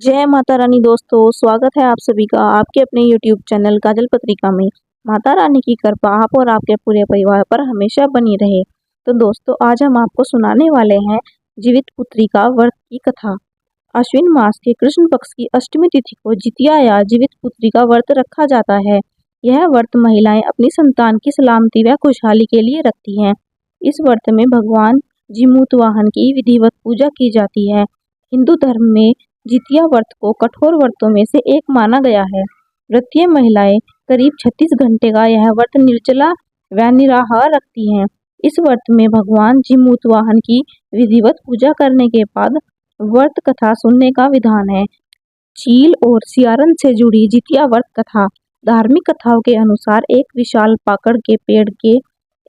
जय माता रानी दोस्तों, स्वागत है आप सभी का आपके अपने YouTube चैनल काजल पत्रिका में। माता रानी की कृपा आप और आपके पूरे परिवार पर हमेशा बनी रहे। तो दोस्तों, आज हम आपको सुनाने वाले हैं जीवित पुत्रिका व्रत की कथा। आश्विन मास के कृष्ण पक्ष की अष्टमी तिथि को जितिया या जीवित पुत्रिका व्रत रखा जाता है। यह व्रत महिलाएं अपनी संतान की सलामती व खुशहाली के लिए रखती हैं। इस व्रत में भगवान जीमूतवाहन की विधिवत पूजा की जाती है। हिंदू धर्म में जितिया व्रत को कठोर व्रतों में से एक माना गया है। व्रतीय महिलाएं करीब 36 घंटे का यह व्रत निर्जला व निराहार रखती हैं। इस व्रत में भगवान जीमूतवाहन की विधिवत पूजा करने के बाद व्रत कथा सुनने का विधान है। चील और सियारन से जुड़ी जितिया व्रत कथा। धार्मिक कथाओं के अनुसार एक विशाल पाकड़ के पेड़ के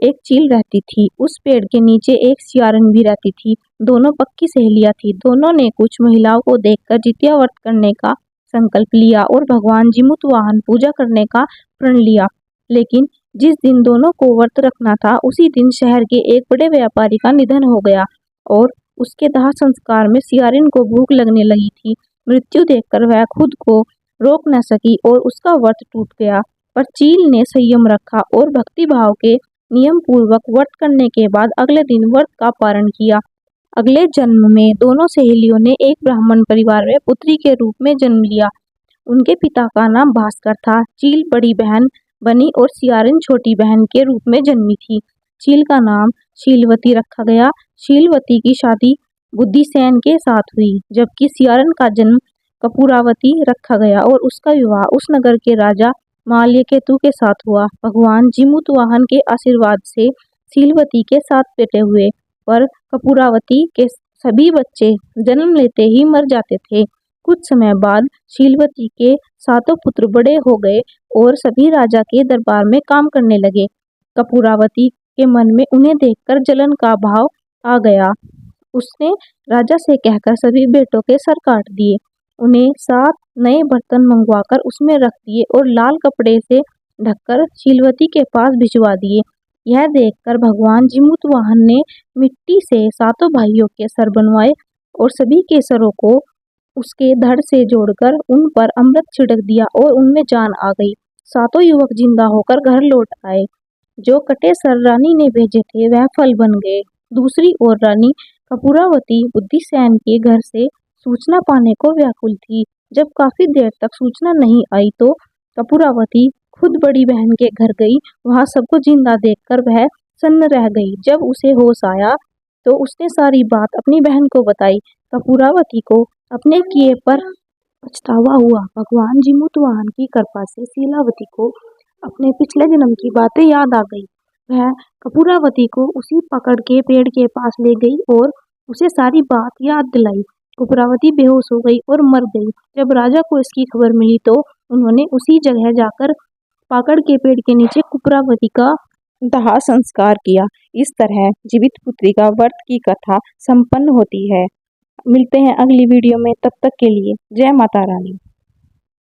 एक चील रहती थी। उस पेड़ के नीचे एक सियारन भी रहती थी। दोनों पक्की सहेलियां थी। दोनों ने कुछ महिलाओं को देखकर जितिया व्रत करने का संकल्प लिया और भगवान जीमूतवाहन पूजा करने का प्रण लिया। लेकिन जिस दिन दोनों को व्रत रखना था, उसी दिन शहर के एक बड़े व्यापारी का निधन हो गया और उसके दाह संस्कार में सियारिन को भूख लगने लगी थी। मृत्यु देखकर वह खुद को रोक न सकी और उसका व्रत टूट गया। पर चील ने संयम रखा और भक्ति भाव के नियम पूर्वक व्रत करने के बाद अगले दिन व्रत का पारण किया। अगले जन्म में दोनों सहेलियों ने एक ब्राह्मण परिवार में पुत्री के रूप में जन्म लिया। उनके पिता का नाम भास्कर था। चील बड़ी बहन बनी और सियारिन छोटी बहन के रूप में जन्मी थी। चील का नाम शीलवती रखा गया। शीलवती की शादी बुद्धिसेन के साथ हुई, जबकि सियारन का जन्म कपूरावती रखा गया और उसका विवाह उस नगर के राजा माल्यकेतु के साथ हुआ। भगवान जीमूतवाहन के आशीर्वाद से शीलवती के 7 बेटे हुए, पर कपूरावती के सभी बच्चे जन्म लेते ही मर जाते थे। कुछ समय बाद शीलवती के 7 पुत्र बड़े हो गए और सभी राजा के दरबार में काम करने लगे। कपूरावती के मन में उन्हें देखकर जलन का भाव आ गया। उसने राजा से कहकर सभी बेटों के सर काट दिए। उन्हें 7 नए बर्तन मंगवाकर उसमें रख दिए और लाल कपड़े से ढककर शीलवती के पास भिजवा दिए। यह देखकर भगवान जीमूतवाहन ने मिट्टी से 7 भाइयों के सर बनवाए और सभी के सरों को उसके धड़ से जोड़कर उन पर अमृत छिड़क दिया और उनमें जान आ गई। 7 युवक जिंदा होकर घर लौट आए। जो कटे सर रानी ने भेजे थे वह फल बन गए। दूसरी ओर रानी कपूरावती बुद्धिसेन के घर से सूचना पाने को व्याकुल थी। जब काफी देर तक सूचना नहीं आई तो कपूरावती खुद बड़ी बहन के घर गई। वहां सबको जिंदा देखकर वह सन्न रह गई। जब उसे होश आया तो उसने सारी बात अपनी बहन को बताई। कपूरावती को अपने किए पर पछतावा हुआ। भगवान जीमूतवाहन की कृपा से शीलावती को अपने पिछले जन्म की बातें याद आ गई। वह कपूरावती को उसी पकड़ के पेड़ के पास ले गई और उसे सारी बात याद दिलाई। कपूरावती बेहोश हो गई और मर गई। जब राजा को इसकी खबर मिली तो उन्होंने उसी जगह जाकर पाकड़ के पेड़ के नीचे कपूरावती का दाह संस्कार किया। इस तरह जीवित पुत्रिका व्रत की कथा संपन्न होती है। मिलते हैं अगली वीडियो में, तब तक के लिए जय माता रानी।